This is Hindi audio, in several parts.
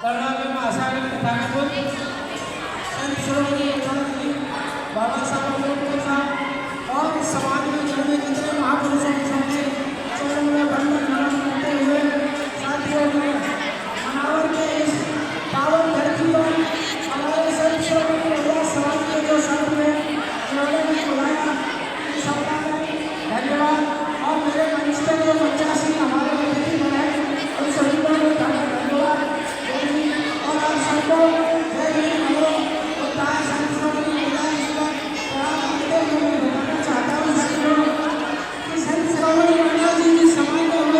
कर्नाटक में आषाढ़ी तथागत संत शिरोमणि एकादशी बाबा साहब अम्बेडकर साहब और समाज में चलने जितने महापुरुषों के सबके चरणों में वंदन नमन करते हुए साथियों में मनावर के इस पावन धरती पर हमारे संत शिरोमणि एकादशी समाज के जो संत हैं जिन्होंने मुझे बुलाया इस सप्ताह में धन्यवाद। और मेरे मंच पे जो 85 हमारे अतिथि बने उन सभी को धन्यवाद और आप सबको जय हिंद। संत शिरोमणि एकादशी जी की समाज में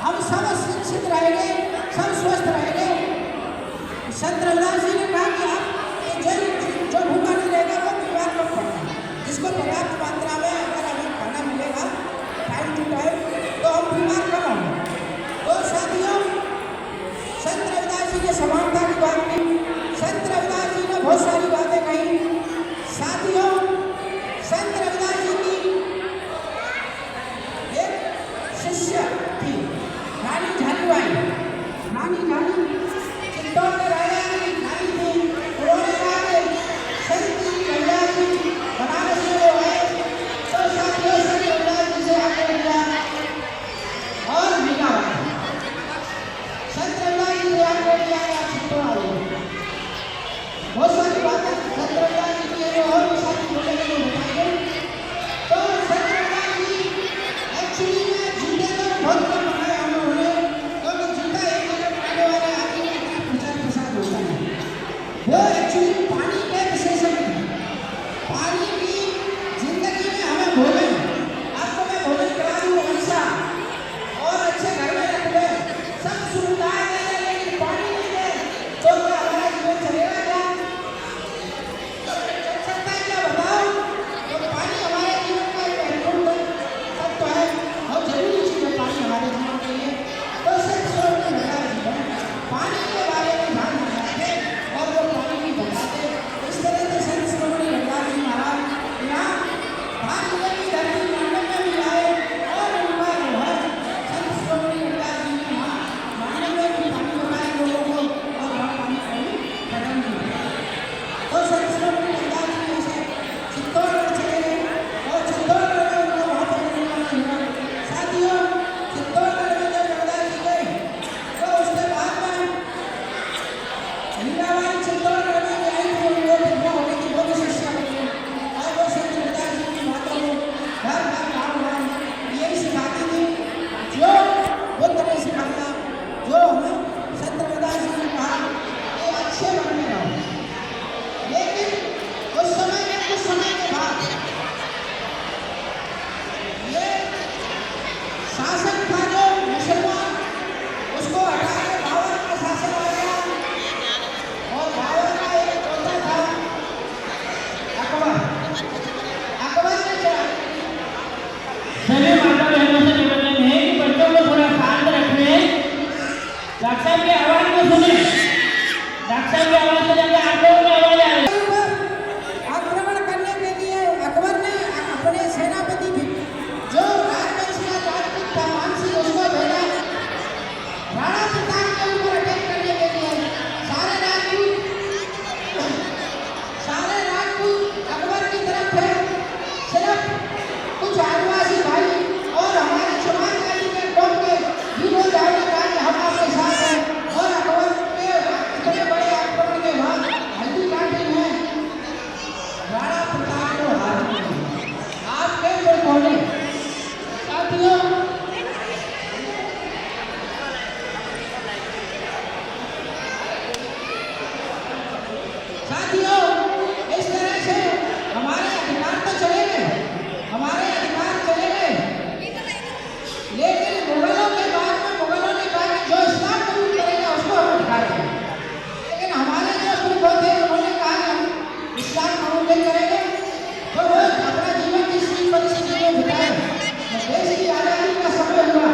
हम सब शिक्षित रहेंगे, सब स्वस्थ रहेंगे। संत रविदास जी ने कहा कि आप जो भूखा नहीं रहेगा वो बीमार मत पड़ना। जिसको पर्याप्त मात्रा में अगर हमें खाना मिलेगा टाइम टू टाइम तो हम बीमार कम होंगे। तो साथियों, संत रविदास जी ने समानता की बात की, संत रविदास जी ने बहुत सारी बातें कही। साथियों, संत रविदास जी की एक शिष्य थी रानी झालीबाई। रानी झाली चित्तौड़ में रहने वाली रानी थी। उन्होंने कहा कि संत रविदास जी बनारस में वो है, तो साथियों संत रविदास जी से आगे लिया और मीराबाई संत रविदास जी से आगे लिया चित्तौड़ आ गए। बहुत सारी बातें संत रविदास जी की है और भी सारी बोलेंगे तो बताएंगे। तो संत रविदास जी एक्चुअली में जूते तो बहुत कम बनाए हम लोगों ने, क्योंकि जूता एक जगह बनाने वाले आदमी का प्रचार प्रसार होता है। वो एक्चुअली पानी के विशेषज्ञ थे। पानी की जिंदगी में हमें भोजन, आपको मैं भोजन करा दूँ अच्छा और अच्छे घर में रख दे, सब सुविधाएं दे दे, लेकिन पानी नहीं दे तो क्या हमारा जीवन चलेगा क्या? चल सकता है क्या बताओ? तो पानी हमारे जीवन का एक महत्वपूर्ण तत्व है और जरूरी चीज है पानी हमारे जीवन के लिए। तो संत रविदास जी पानी के बारे में ध्यान रखते और वो पानी की बताते। इस तरह से संत रविदास जी महाराज यहाँ भारत की धरती मानव में भी आए और उनका जो है संत रविदास जी ने वहाँ मानव में भी पानी बताए लोगों को और वहाँ पानी का भी कदम दिया। तो संत रविदास जी ऐसे चित्तौड़ में चले गए और चित्तौड़ में उनको वहाँ पर रहने वाला हुआ। साथियों, चित्तौड़ में जब रविदास जी गए तो उसके बाद में मीराबाई चित्तौड़ में आई थी, उनको विधवा हो गई थी, वो भी शिष्या बनी और वो संत रविदास जी की बातों को घर घर गाँव गाँव यही सिखाती थी जो बुद्ध ने सिखाया, जो हमें संत रविदास जी ने कहा कि अच्छे मन में रहो। लेकिन कुछ समय के बाद ये शासन था जो मुसलमान, उसको हटा के बाबर का शासन आ गया और बाबर का एक पोता था अकबर। अकबर ने चला सभी माता बहनों से निवेदन है कि बच्चों को थोड़ा शांत रखें। डॉक्टर साहब की आवाज को सुने, डॉक्टर साहब की आवाज से ज्यादा आप लोगों की आवाज आ रही है। आक्रमण करने के लिए अकबर ने अपने सेनापति जो राजवंश का राजपूत था मानसिंह, उसको भेजा राणा प्रताप के ऊपर अटैक करने के लिए। सारे राजपूत अकबर की तरफ थे, सिर्फ कुछ आदिवासी भाई और हमारे समाजवादी के टोप के हीरो जाने कहा कि हम आपके साथ हैं। और अकबर के इतने बड़े आक्रमण के बाद हल्दी घाटी में राणा प्रताप को हार गई। आपके जो बोले साथियों, इस तरह से हमारे अधिकार तो चले गए, लेकिन मुगलों के बाद में मुगलों ने कहा कि जो इस्लाम कबूल करेगा उसको हम अधिकार देंगे। लेकिन हमारे जो प्रभु थे उन्होंने कहा कि हम इस्लाम कबूल नहीं करेंगे, तो वो अपना जीवन किसी परिस्थिति में बिताए। देश की आज़ादी का समय हुआ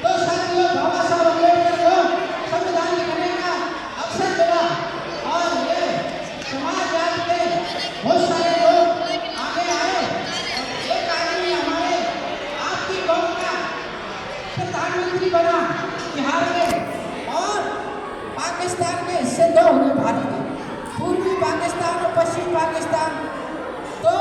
तो साथियों बाबा साहब अम्बेडकर को संविधान लिखने का अवसर मिला और ये समाजवाद के बहुत सारे लोग आगे आए। एक आदमी हमारे आपकी कौम का प्रधानमंत्री बना बिहार में और पाकिस्तान के हिस्से दो हुए भारत के, पूर्वी पाकिस्तान और पश्चिमी पाकिस्तान। तो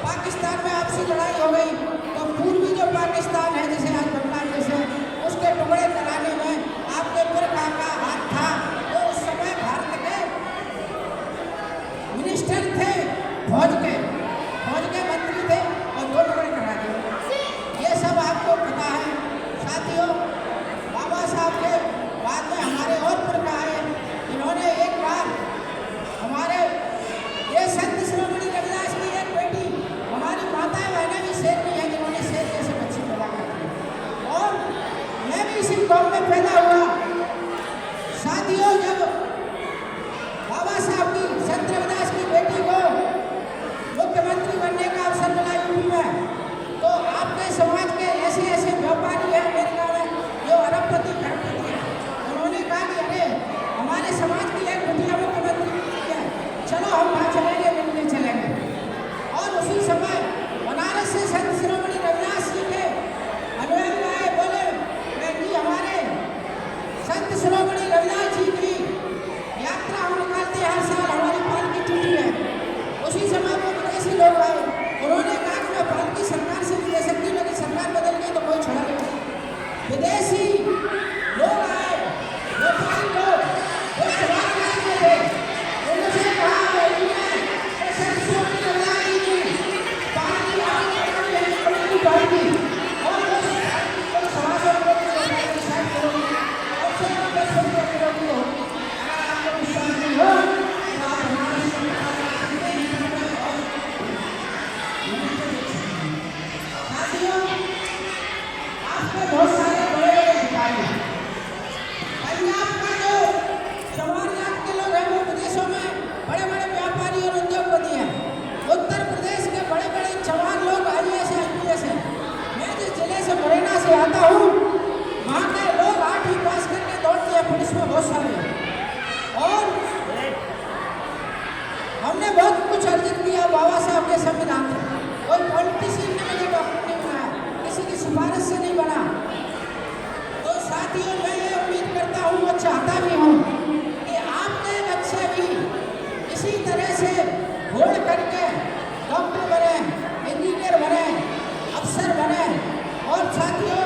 पाकिस्तान में आपसी लड़ाई हो गई तो पूर्वी जो पाकिस्तान है जैसे आज बांग्लादेश है उसके टुकड़े कराने में आपके पुरखा का हाथ था। तो उस समय भारत के मिनिस्टर थे, फौज के मंत्री थे और दो टुकड़े करा दिए। ये सब आपको पता है। साथियों, बाबा साहब के बाद में हमारे और पुरखा आए, इन्होंने एक बार हमारे ये संत शिरोमणि रविदास की एक बेटी, हमारी माताएं बहनें भी शेर नहीं है जिन्होंने शेर जैसे बच्चे पैदा कर दिए। और मैं मैं भी इसी गांव में पैदा हुआ। साथियों, जब बाबा साहब की संत रविदास की बेटी को मुख्यमंत्री बनने का अवसर मिला यूपी में, तो आपके समाज के ऐसे ऐसे व्यापारी हैं अमेरिका में जो अरबपति खरबपति हैं। उन्होंने कहा कि अरे हमारे समाज की एक बिटिया मुख्यमंत्री है, चलो हम वहाँ चलेंगे, मिलने चलेंगे। और उसी समय बनारस से संत शिरोमणि रविदास जी के अनुयायी आए, बोले मैं जी हमारे संत शिरोमणि रविदास जी की यात्रा हम निकालते हैं हर साल, हमारी पालकी छुट्टी है। उसी समय वो विदेशी लोग आए, उन्होंने कहा कि मैं पालकी सरकार से भी दे सकती हूँ, लेकिन सरकार बदल गई तो कोई छोड़ा नहीं। विदेशी लोग आए, व्यापारी लोग, वो सवाल करते थे, उनसे कहा संत शिरोमणि रविदास जी की पालकी आपकी पालकी और वो समाजों को शायद करोगे और से 10 रुपये करोगे हो। अगर आपको विश्वास नहीं हो तो आप हमारे साथियों, आपको बहुत सारे बड़े बड़े अधिकारी हैं। पंजाब का जो जवाहरलाल के लोग हैं वो विदेशों में बड़े बड़े व्यापारी और उद्योगपति हैं। उत्तर प्रदेश के बड़े बड़े जवान लोग IAS IPS हैं। मैं जिस जिले से मुरैना से आता हूँ, वहाँ के लोग 8वीं पास करके दौड़ते हैं, पुलिस में बहुत सारे हैं। और हमने बहुत कुछ अर्जित किया बाबा साहब के संविधान में। कोई पॉलिटिशियन ने मुझे डॉक्टर नहीं बनाया, किसी की सिफारिश से नहीं बना। तो साथियों, मैं ये उम्मीद करता हूँ और चाहता भी हूँ कि आपके बच्चे भी इसी तरह से घोड़ करके डॉक्टर बने, इंजीनियर बने, अफसर बने। और साथियों,